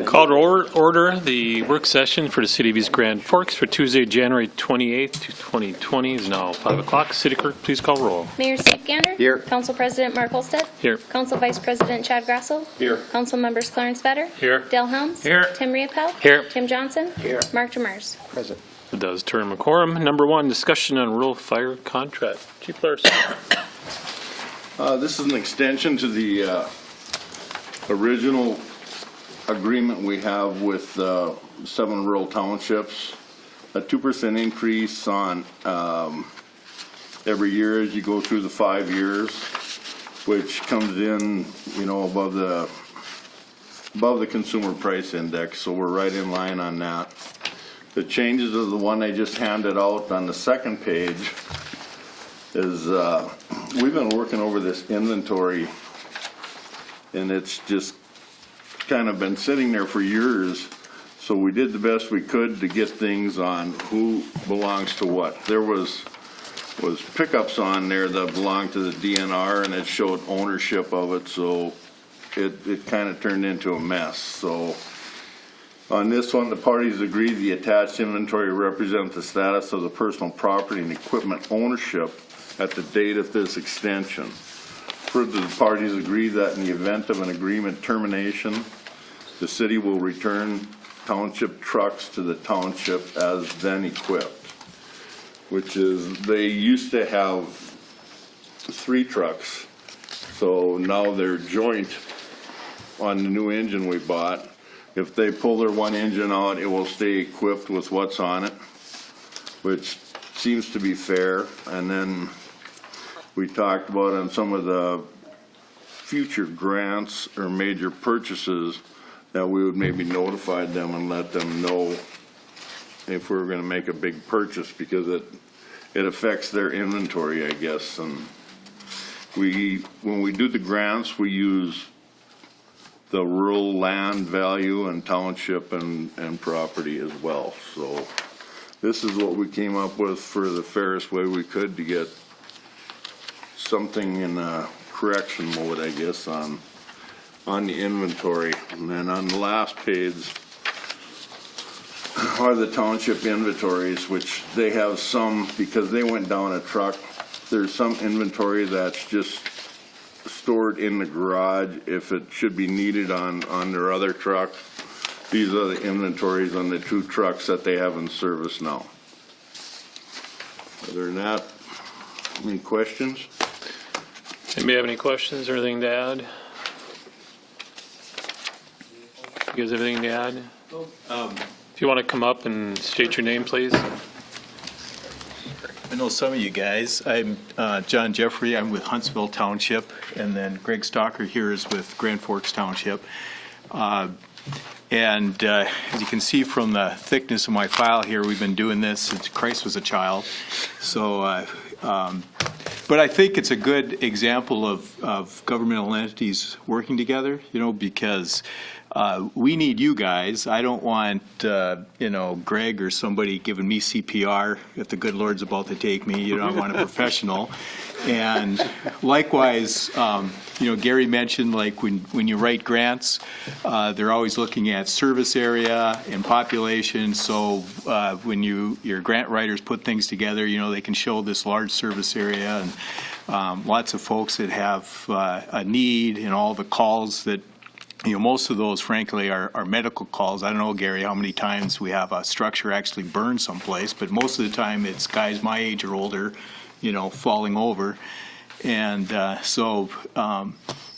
Call to order the work session for the City of East Grand Forks for Tuesday, January 28th, 2020 is now 5 o'clock. City Clerk, please call roll. Mayor Steve Gander. Here. Council President Mark Holstead. Here. Council Vice President Chad Grassel. Here. Council Members Clarence Vetter. Here. Dale Helms. Here. Tim Riopel. Here. Tim Johnson. Here. Mark Demers. Present. It does term a quorum. Number one, discussion on rural fire contract. Chief Larson. This is an extension to the original agreement we have with 7 rural townships. A 2% increase on every year as you go through the 5 years, which comes in, above the consumer price index. So we're right in line on that. The changes of the one I just handed out on the second page is we've been working over this inventory, and it's just kind of been sitting there for years. So we did the best we could to get things on who belongs to what. There was pickups on there that belonged to the DNR, and it showed ownership of it, so it kind of turned into a mess. So on this one, the parties agreed the attached inventory represents the status of the personal property and equipment ownership at the date of this extension. Further, the parties agree that in the event of an agreement termination, the city will return township trucks to the township as then equipped, which is, they used to have 3 trucks, so now they're joint on the new engine we bought. If they pull their one engine out, it will stay equipped with what's on it, which seems to be fair. And then we talked about on some of the future grants or major purchases that we would maybe notify them and let them know if we were going to make a big purchase, because it affects their inventory, I guess. And when we do the grants, we use the rural land value and township and property as well. So this is what we came up with for the fairest way we could to get something in a correction mode, I guess, on the inventory. And then on the last page are the township inventories, which they have some, because they went down a truck, there's some inventory that's just stored in the garage if it should be needed on their other truck. These are the inventories on the 2 trucks that they have in service now. Other than that, any questions? Anybody have any questions or anything to add? You guys have anything to add? If you want to come up and state your name, please. I know some of you guys. I'm John Jeffrey. I'm with Huntsville Township, and then Greg Stalker here is with Grand Forks Township. And as you can see from the thickness of my file here, we've been doing this since Christ was a child. So, but I think it's a good example of governmental entities working together, because we need you guys. I don't want, Greg or somebody giving me CPR if the good Lord's about to take me. I want a professional. And likewise, Gary mentioned, like when you write grants, they're always looking at service area and population. So when your grant writers put things together, they can show this large service area and lots of folks that have a need, and all the calls that. Most of those, frankly, are medical calls. I don't know, Gary, how many times we have a structure actually burn someplace, but most of the time it's guys my age or older, falling over. And so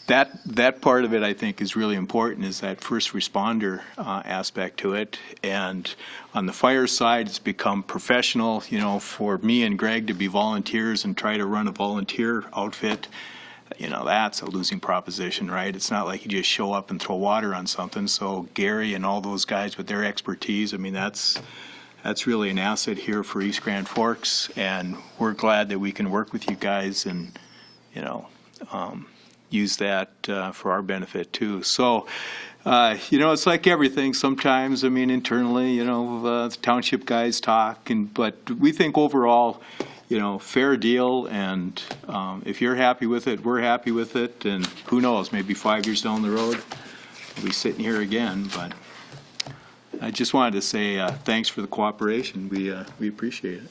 that part of it, I think, is really important, is that first responder aspect to it. And on the fire side, it's become professional, for me and Greg to be volunteers and try to run a volunteer outfit. That's a losing proposition, right? It's not like you just show up and throw water on something. So Gary and all those guys with their expertise, that's really an asset here for East Grand Forks, and we're glad that we can work with you guys and, use that for our benefit too. So, it's like everything sometimes. Internally, the township guys talk, but we think overall, fair deal, and if you're happy with it, we're happy with it, and who knows, maybe 5 years down the road, we'll be sitting here again, but I just wanted to say thanks for the cooperation. We appreciate it.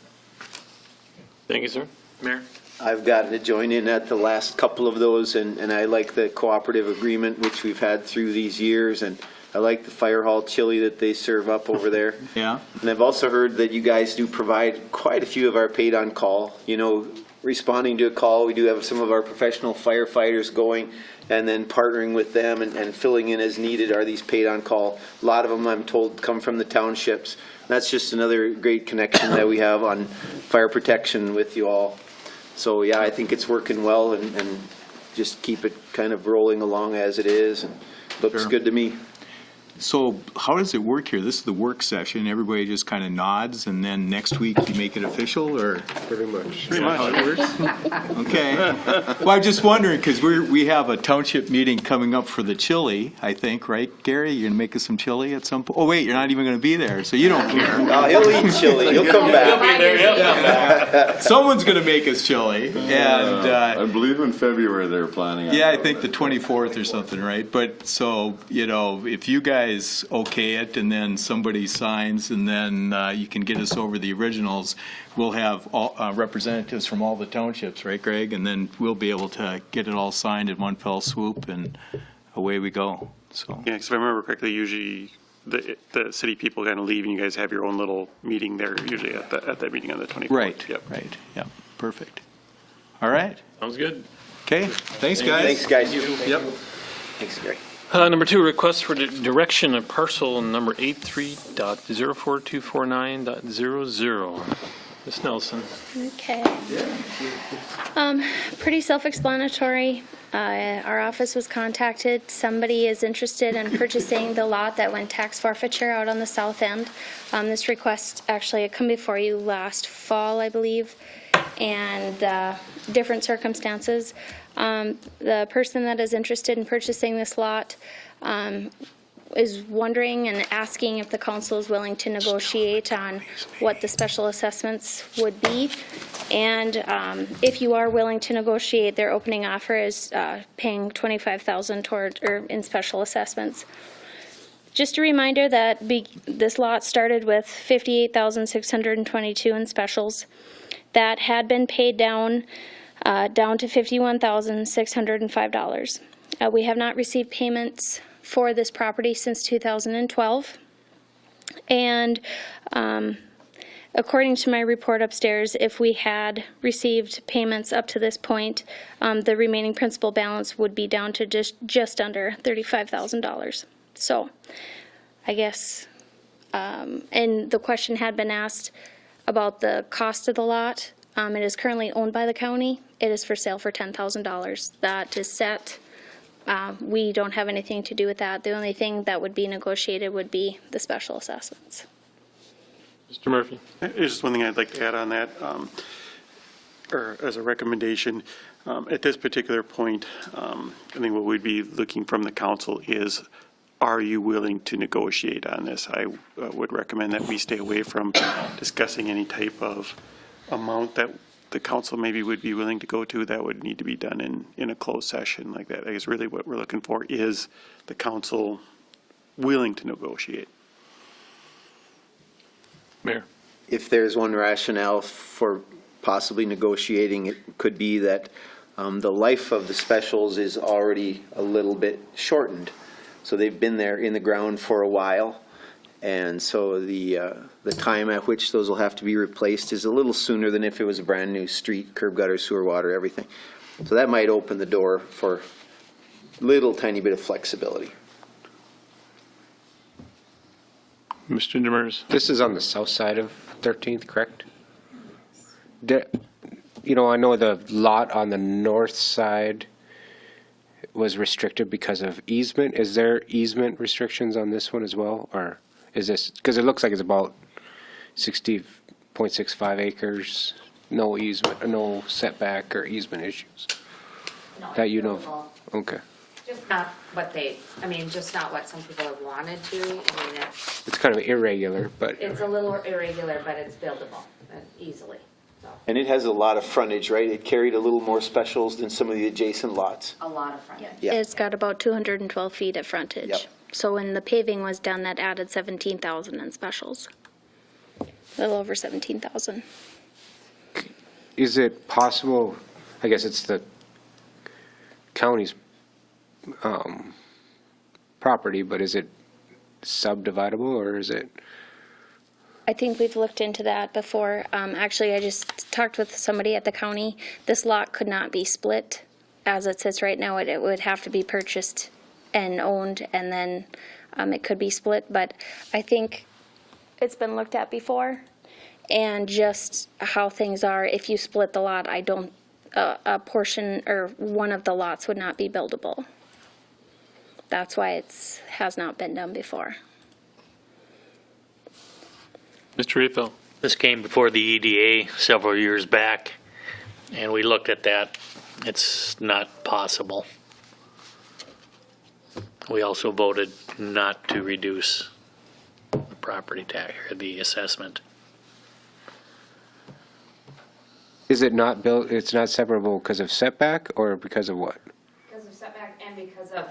Thank you, sir. Mayor? I've gotten to join in at the last couple of those, and I like the cooperative agreement which we've had through these years, and I like the fire hall chili that they serve up over there. Yeah? And I've also heard that you guys do provide quite a few of our paid on call, responding to a call. We do have some of our professional firefighters going, and then partnering with them and filling in as needed are these paid on call. A lot of them, I'm told, come from the townships. That's just another great connection that we have on fire protection with you all. So yeah, I think it's working well, and just keep it kind of rolling along as it is, and looks Sure. good to me. So how does it work here? This is the work session. Everybody just kind of nods, and then next week you make it official, or? Pretty much. Is that how it works? Okay. Well, I'm just wondering, because we have a township meeting coming up for the chili, I think, right, Gary? You're going to make us some chili at some point? Oh, wait, you're not even going to be there, so you don't care. He'll eat chili. He'll come back. Someone's going to make us chili, and I believe in February they're planning on. yeah, I think the 24th or something, right? But so, if you guys okay it, and then somebody signs, and then you can get us over the originals, we'll have all, representatives from all the townships, right, Greg? And then we'll be able to get it all signed in one fell swoop, and away we go. So Yeah, because if I remember correctly, usually the city people kind of leave, and you guys have your own little meeting there, usually at that meeting on the 24th. right, Yep. right, yeah, perfect. All right, Sounds good. okay, thanks, guys. Thanks, guys. Yep. Thanks, Gary. Number 2, request for direction of parcel number 83.042449.00. Ms. Nelson. Okay. Pretty self-explanatory. Our office was contacted. Somebody is interested in purchasing the lot that went tax forfeiture out on the south end. This request actually had come before you last fall, I believe, and different circumstances. The person that is interested in purchasing this lot is wondering and asking if the council is willing to negotiate on what the special assessments would be. And if you are willing to negotiate, their opening offer is paying $25,000 toward or in special assessments. Just a reminder that this lot started with $58,622 in specials. That had been paid down to $51,605. We have not received payments for this property since 2012. And according to my report upstairs, if we had received payments up to this point, the remaining principal balance would be down to just under $35,000. So I guess, and the question had been asked about the cost of the lot. It is currently owned by the county. It is for sale for $10,000. That is set. We don't have anything to do with that. The only thing that would be negotiated would be the special assessments. Mr. Murphy. There's just one thing I'd like to add on that, or as a recommendation. At this particular point, I think what we'd be looking from the council is, are you willing to negotiate on this? I would recommend that we stay away from discussing any type of amount that the council maybe would be willing to go to. That would need to be done in a closed session like that. I guess really what we're looking for is the council willing to negotiate. Mayor. If there's one rationale for possibly negotiating, it could be that the life of the specials is already a little bit shortened. So they've been there in the ground for a while. And so the time at which those will have to be replaced is a little sooner than if it was a brand new street, curb, gutter, sewer, water, everything. So that might open the door for a little tiny bit of flexibility. Mr. Demers. This is on the south side of 13th, correct? I know the lot on the north side was restricted because of easement. Is there easement restrictions on this one as well? Or is this, because it looks like it's about 60.65 acres, no easement, no setback or easement issues? No, That you know it's of? buildable. Okay. Just not what just not what some people have wanted to. I mean, It's kind of irregular, but, it's a little irregular, but it's buildable easily. And it has a lot of frontage, right? It carried a little more specials than some of the adjacent lots. A lot of frontage. Yeah. It's got about 212 feet of frontage. Yep. So when the paving was done, that added 17,000 in specials. A little over 17,000. Is it possible, I guess it's the county's property, but is it subdividable or is it? I think we've looked into that before. Actually, I just talked with somebody at the county. This lot could not be split as it sits right now. It would have to be purchased and owned, and then it could be split. But I think it's been looked at before, and just how things are, if you split the lot, I don't, a portion or one of the lots would not be buildable. That's why it's has not been done before. Mr. Riefel? This came before the EDA several years back, and we looked at that. It's not possible. We also voted not to reduce the property tax or the assessment. Is it not built, it's not separable because of setback or because of what? Because of setback and because of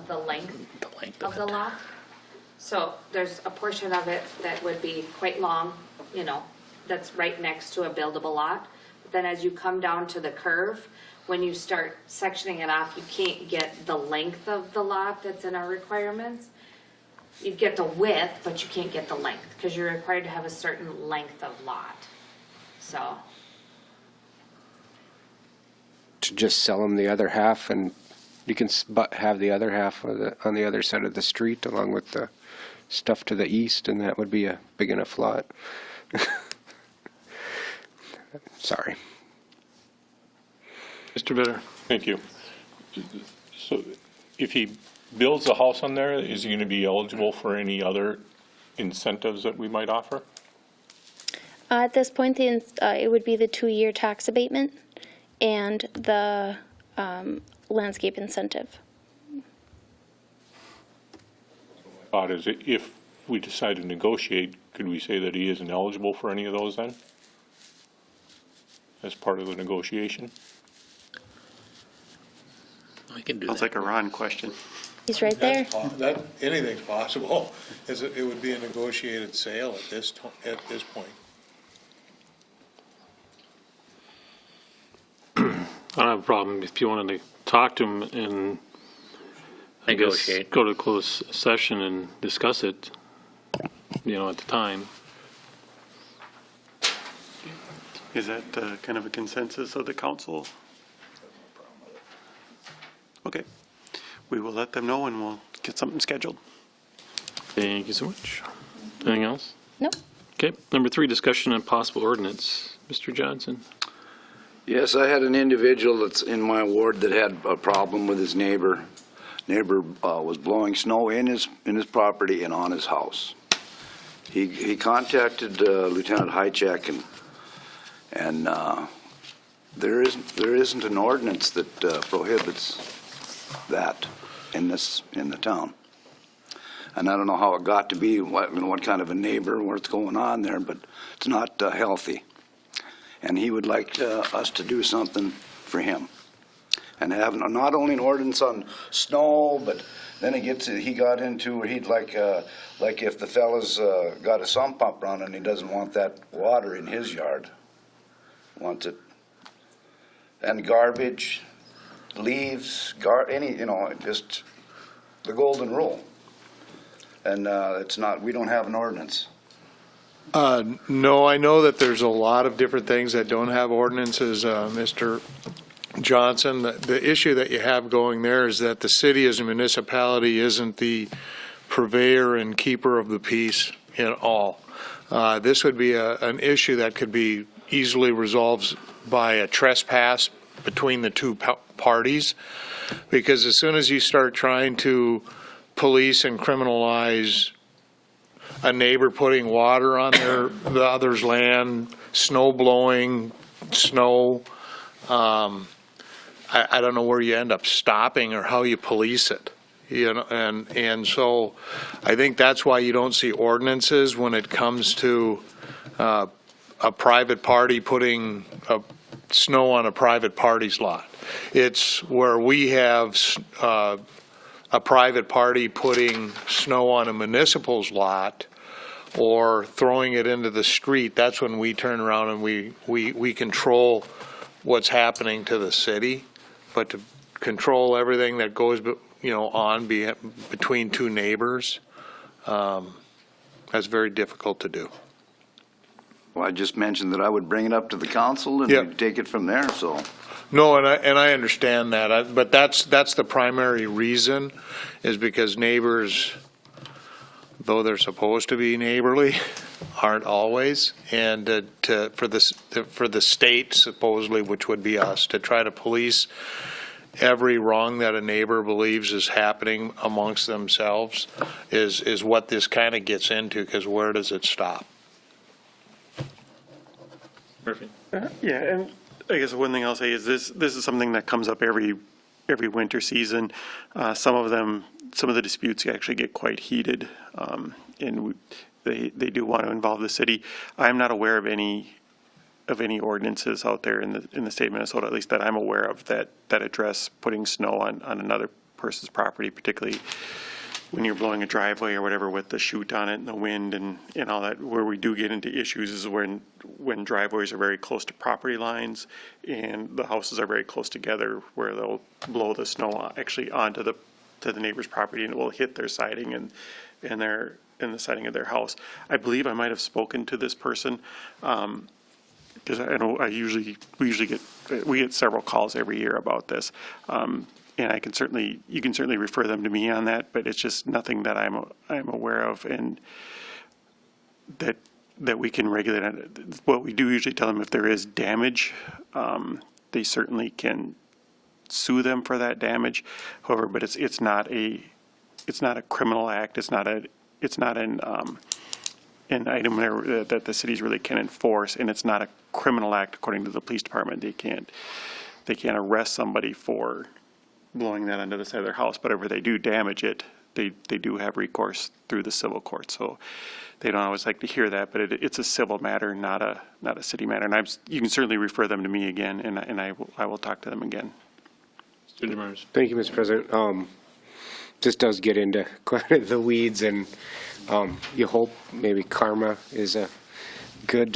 the length The length of of the it. lot. So there's a portion of it that would be quite long, that's right next to a buildable lot. But then as you come down to the curve, when you start sectioning it off, you can't get the length of the lot that's in our requirements. You get the width, but you can't get the length, because you're required to have a certain length of lot. So, To just sell them the other half and you can have the other half on the other side of the street along with the stuff to the east, and that would be a big enough lot. Sorry. Mr. Bitter? Thank you. So if he builds a house on there, is he going to be eligible for any other incentives that we might offer? At this point, it would be the 2-year tax abatement and the landscape incentive. Thought is, if we decide to negotiate, could we say that he isn't eligible for any of those then? As part of the negotiation? I can do Sounds that. like a Ron question. He's right there. That, anything's possible. It would be a negotiated sale at this point. I don't have a problem if you wanted to talk to him and I guess Negotiate. go to closed session and discuss it, at the time. Is that kind of a consensus of the council? Okay. We will let them know and we'll get something scheduled. Thank you so much. Anything else? Nope. Okay, number 3, discussion on possible ordinance. Mr. Johnson? Yes, I had an individual that's in my ward that had a problem with his neighbor. Neighbor was blowing snow in his property and on his house. He contacted Lieutenant Highcheck, and there isn't an ordinance that prohibits that in the town. And I don't know how it got to be, what kind of a neighbor, what's going on there, but it's not healthy. And he would like us to do something for him. And have not only an ordinance on snow, but then he got into where he'd like if the fella's got a sump pump running and he doesn't want that water in his yard. Wants it. And garbage, leaves, just the golden rule. And we don't have an ordinance. No, I know that there's a lot of different things that don't have ordinances, Mr. Johnson. The issue that you have going there is that the city as a municipality isn't the purveyor and keeper of the peace at all. This would be an issue that could be easily resolved by a trespass between the two parties, because as soon as you start trying to police and criminalize a neighbor putting water on the other's land, snow blowing, I don't know where you end up stopping or how you police it. And so I think that's why you don't see ordinances when it comes to a private party putting snow on a private party's lot. It's where we have a private party putting snow on a municipal's lot or throwing it into the street. That's when we turn around and we control what's happening to the city. But to control everything that goes, on between two neighbors, that's very difficult to do. Well, I just mentioned that I would bring it up to the council and Yep. we'd take it from there, so. No, and I understand that, but that's the primary reason, is because neighbors, though they're supposed to be neighborly, aren't always, and for the state supposedly, which would be us, to try to police every wrong that a neighbor believes is happening amongst themselves is what this kind of gets into, because where does it stop? Perfect. Yeah, and I guess one thing I'll say is this is something that comes up every winter season. Some of the disputes actually get quite heated, and they do want to involve the city. I'm not aware of any ordinances out there in the state of Minnesota, at least that I'm aware of, that address putting snow on another person's property, particularly when you're blowing a driveway or whatever with the chute on it and the wind and all that. Where we do get into issues is when driveways are very close to property lines and the houses are very close together, where they'll blow the snow actually onto the neighbor's property, and it will hit their siding and the siding of their house. I believe I might have spoken to this person, because I know we get several calls every year about this. And you can certainly refer them to me on that, but it's just nothing that I'm aware of, and that we can regulate. What we do usually tell them, if there is damage, they certainly can sue them for that damage. However, but it's not a criminal act. It's not an item there that the cities really can enforce, and it's not a criminal act according to the police department. They can't arrest somebody for blowing that onto the side of their house, but if they do damage it, they do have recourse through the civil court. So they don't always like to hear that, but it's a civil matter, not a city matter. And you can certainly refer them to me again, and I will talk to them again. Mr. Demers. Thank you, Mr. President. This does get into quite the weeds, and you hope maybe karma is a good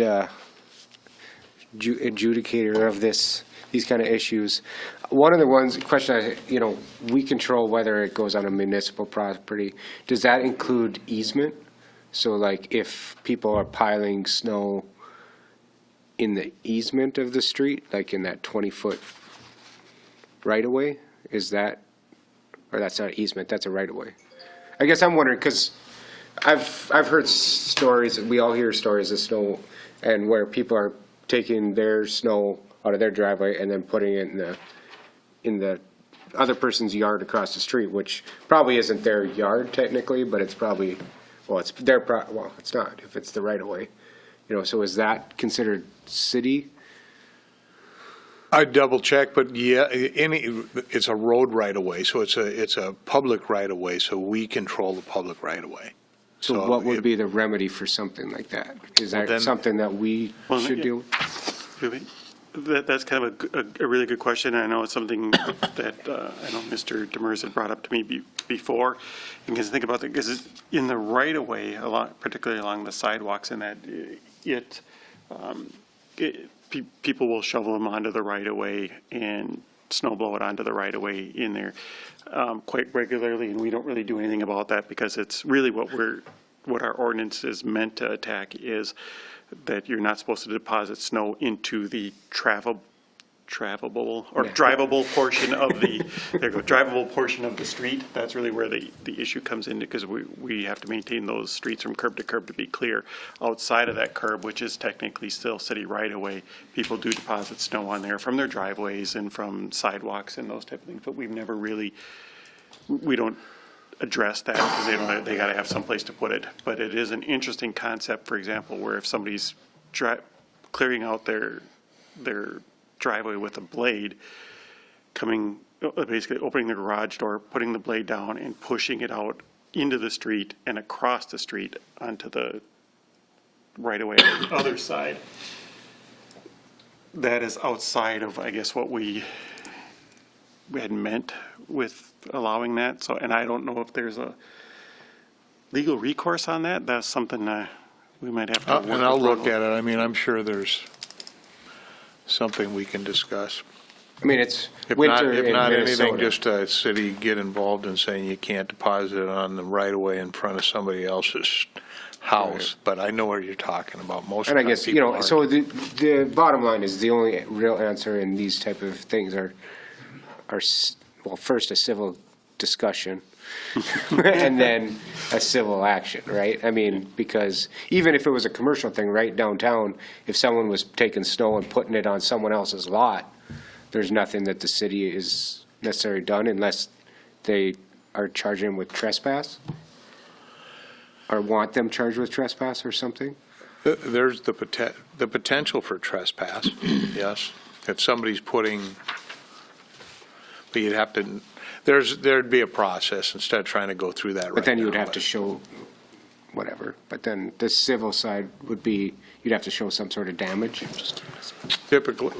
adjudicator of these kind of issues. One of the question we control whether it goes on a municipal property. Does that include easement? So like if people are piling snow in the easement of the street, like in that 20-foot right-of-way, is that, or that's not easement, that's a right-of-way? I guess I'm wondering, because I've heard stories, we all hear stories of snow, and where people are taking their snow out of their driveway and then putting it in the other person's yard across the street, which probably isn't their yard technically, but it's probably, it's their it's not, if it's the right of way. So is that considered city? I'd double check, but yeah, it's a road right of way, so it's a public right of way, so we control the public right of way. So what would be the remedy for something like that? Is that something that we should do? That's kind of a really good question. I know it's something that I know Mr. Demers had brought up to me before. And because think about that, because in the right of way, particularly along the sidewalks, and that people will shovel them onto the right of way and snow blow it onto the right of way in there quite regularly, and we don't really do anything about that, because it's really what our ordinance is meant to attack is that you're not supposed to deposit snow into the drivable portion of the drivable portion of the street. That's really where the issue comes in, because we have to maintain those streets from curb to curb to be clear. Outside of that curb, which is technically still city right of way, people do deposit snow on there from their driveways and from sidewalks and those type of things, but we don't address that, because they got to have some place to put it. But it is an interesting concept, for example, where if somebody's clearing out their driveway with a blade, basically opening the garage door, putting the blade down and pushing it out into the street and across the street onto the right away on the other side. That is outside of, I guess, what we had meant with allowing that. So, and I don't know if there's a legal recourse on that. That's something we might have to work with. And I'll look Ronald. at it. I mean, I'm sure there's something we can discuss. I mean, it's If winter not, if in not Minnesota. anything, just a city get involved in saying you can't deposit it on the right of way in front of somebody else's house. But I know what you're talking about. Most And I of the guess, people aren't. so the bottom line is the only real answer in these type of things are, well, first a civil discussion and then a civil action, right? I mean, because even if it was a commercial thing right downtown, if someone was taking snow and putting it on someone else's lot, there's nothing that the city is necessarily done unless they are charging with trespass or want them charged with trespass or something. There's the potential for trespass, yes. If somebody's putting, but you'd have to, there'd be a process instead of trying to go through that right now. But then you would have to show whatever. But then the civil side would be, you'd have to show some sort of damage. Typically,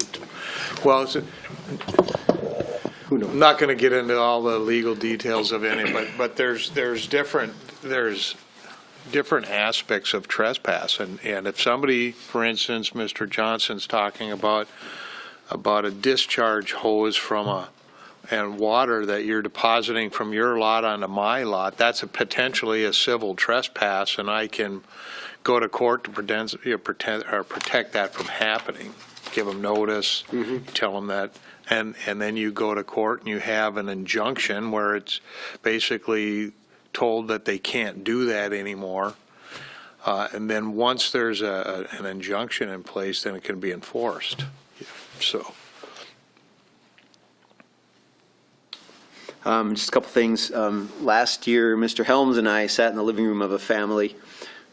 well, Who knows? I'm not going to get into all the legal details of any, but there's different aspects of trespass. And if somebody, for instance, Mr. Johnson's talking about a discharge hose and water that you're depositing from your lot onto my lot, that's potentially a civil trespass, and I can go to court to protect that from happening. Give them notice, tell them that, and then you go to court and you have an injunction where it's basically told that they can't do that anymore. And then once there's an injunction in place, then it can be enforced. So. Just a couple things. Last year, Mr. Helms and I sat in the living room of a family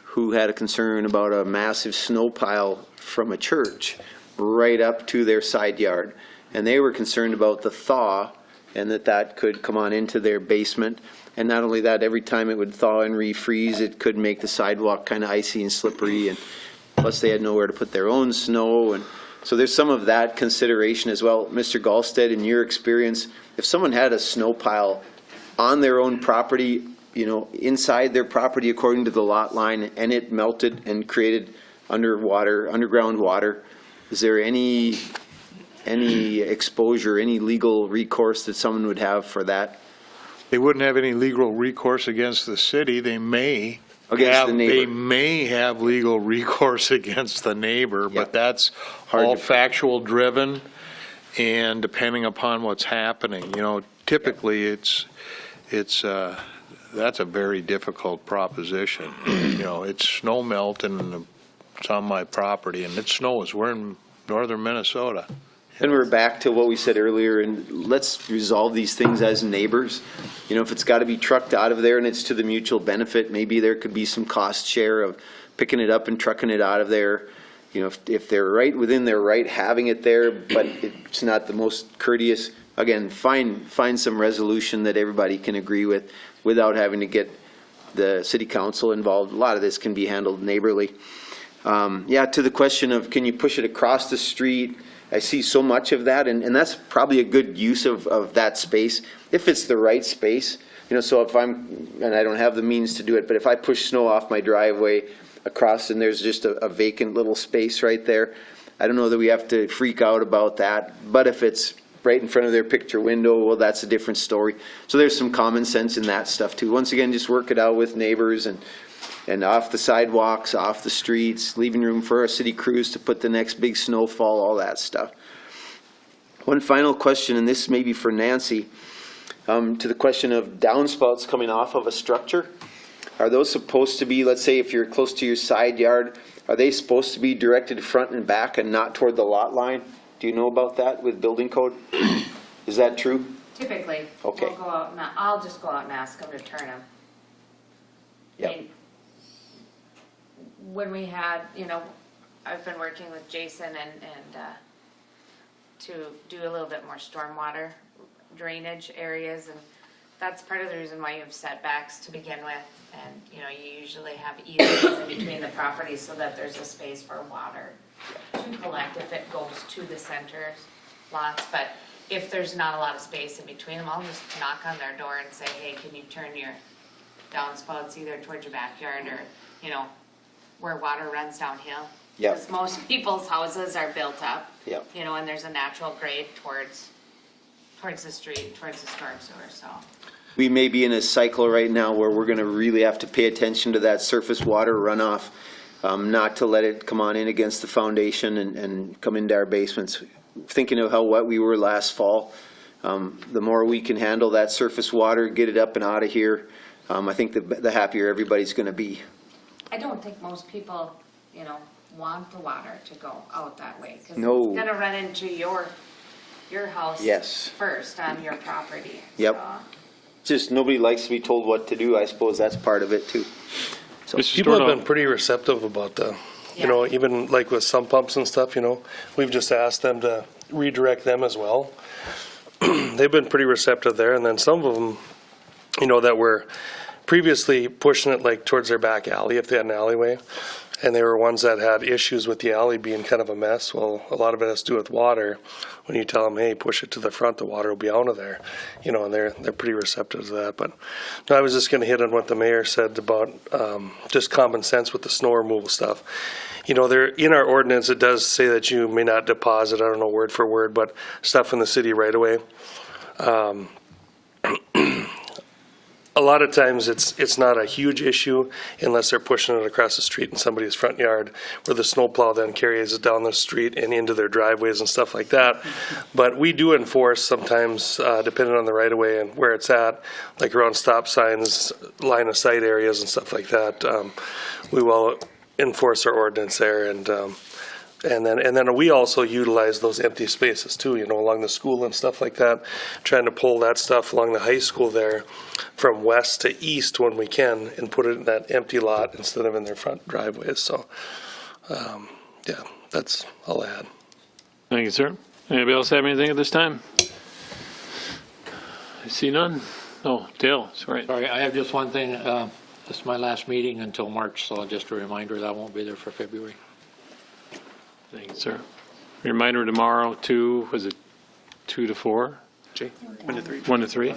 who had a concern about a massive snow pile from a church right up to their side yard. And they were concerned about the thaw and that could come on into their basement. And not only that, every time it would thaw and refreeze, it could make the sidewalk kind of icy and slippery. And plus they had nowhere to put their own snow. And so there's some of that consideration as well. Mr. Gallstead, in your experience, if someone had a snow pile on their own property, inside their property according to the lot line, and it melted and created underground water, is there any exposure, any legal recourse that someone would have for that? They wouldn't have any legal recourse against the city. They may Against the neighbor. They may have legal recourse against the neighbor, but that's all factual driven and depending upon what's happening. Typically that's a very difficult proposition. It's snow melting and it's on my property and it snows. We're in northern Minnesota. And we're back to what we said earlier, and let's resolve these things as neighbors. If it's got to be trucked out of there and it's to the mutual benefit, maybe there could be some cost share of picking it up and trucking it out of there. If they're right within their right having it there, but it's not the most courteous, again, find some resolution that everybody can agree with without having to get the city council involved. A lot of this can be handled neighborly. To the question of can you push it across the street? I see so much of that, and that's probably a good use of that space, if it's the right space. So if and I don't have the means to do it, but if I push snow off my driveway across and there's just a vacant little space right there, I don't know that we have to freak out about that. But if it's right in front of their picture window, well, that's a different story. So there's some common sense in that stuff too. Once again, just work it out with neighbors and off the sidewalks, off the streets, leaving room for our city crews to put the next big snowfall, all that stuff. One final question, and this may be for Nancy, to the question of downspouts coming off of a structure. Are those supposed to be, let's say if you're close to your side yard, are they supposed to be directed front and back and not toward the lot line? Do you know about that with building code? Is that true? Typically, Okay. we'll go out and I'll just go out and ask them to turn them. Yep. When we had, I've been working with Jason and to do a little bit more stormwater drainage areas, and that's part of the reason why you have setbacks to begin with. And, you know, you usually have easements in between the properties so that there's a space for water to collect if it goes to the center lots. But if there's not a lot of space in between them, I'll just knock on their door and say, hey, can you turn your downspouts either towards your backyard or, you know, where water runs downhill? Yep. Because most people's houses are built up. Yep. You know, and there's a natural grade towards the street, towards the storm sewer, so. We may be in a cycle right now where we're gonna really have to pay attention to that surface water runoff, not to let it come on in against the foundation and come into our basements. Thinking of how wet we were last fall, the more we can handle that surface water, get it up and out of here, I think the happier everybody's gonna be. I don't think most people, you know, want the water to go out that way. 'Cause No. it's gonna run into your house. Yes. First on your property. Yep. So, Just nobody likes to be told what to do. I suppose that's part of it too. So, Mr. People have Stordahl. been pretty receptive about the, Yeah. you know, even like with sump pumps and stuff, you know, we've just asked them to redirect them as well. They've been pretty receptive there, and then some of them, you know, that were previously pushing it like towards their back alley if they had an alleyway, and they were ones that had issues with the alley being kind of a mess. Well, a lot of it has to do with water. When you tell them, hey, push it to the front, the water will be out of there, you know, and they're pretty receptive to that. But no, I was just going to hit on what the mayor said about just common sense with the snow removal stuff. You know, there in our ordinance, it does say that you may not deposit, I don't know word for word, but stuff in the city right away. A lot of times it's not a huge issue unless they're pushing it across the street in somebody's front yard where the snowplow then carries it down the street and into their driveways and stuff like that. But we do enforce sometimes, depending on the right of way and where it's at, like around stop signs, line of sight areas and stuff like that. We will enforce our ordinance there, and then we also utilize those empty spaces too, you know, along the school and stuff like that, trying to pull that stuff along the high school there from west to east when we can and put it in that empty lot instead of in their front driveways. So, yeah, that's all I had. Thank you, sir. Anybody else have anything at this time? I see none. Oh, Dale, sorry. Sorry, I have just one thing. This is my last meeting until March, so just a reminder that I won't be there for February. Thank you, sir. Reminder tomorrow, was it 2 to 4? Jay? 1 to 3. 1 to 3?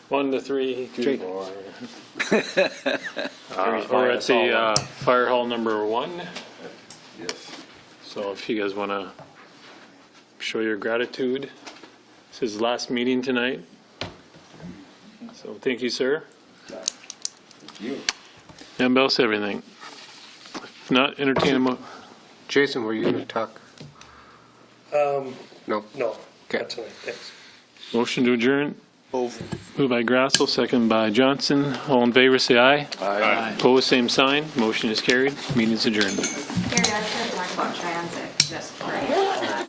1 to 3, 2 to 4. We're at the fire hall number 1. Yes. So if you guys want to show your gratitude, this is the last meeting tonight. So thank you, sir. Thank you. Anybody else have anything? If not, entertain a Jason, were you going to talk? No? No, Okay. not tonight, thanks. motion to adjourn. Moved by Grassel, second by Johnson. All in favor, say aye. Aye. Opposed, same sign. Motion is carried. Meeting is adjourned. Gary, I was gonna talk about transit just for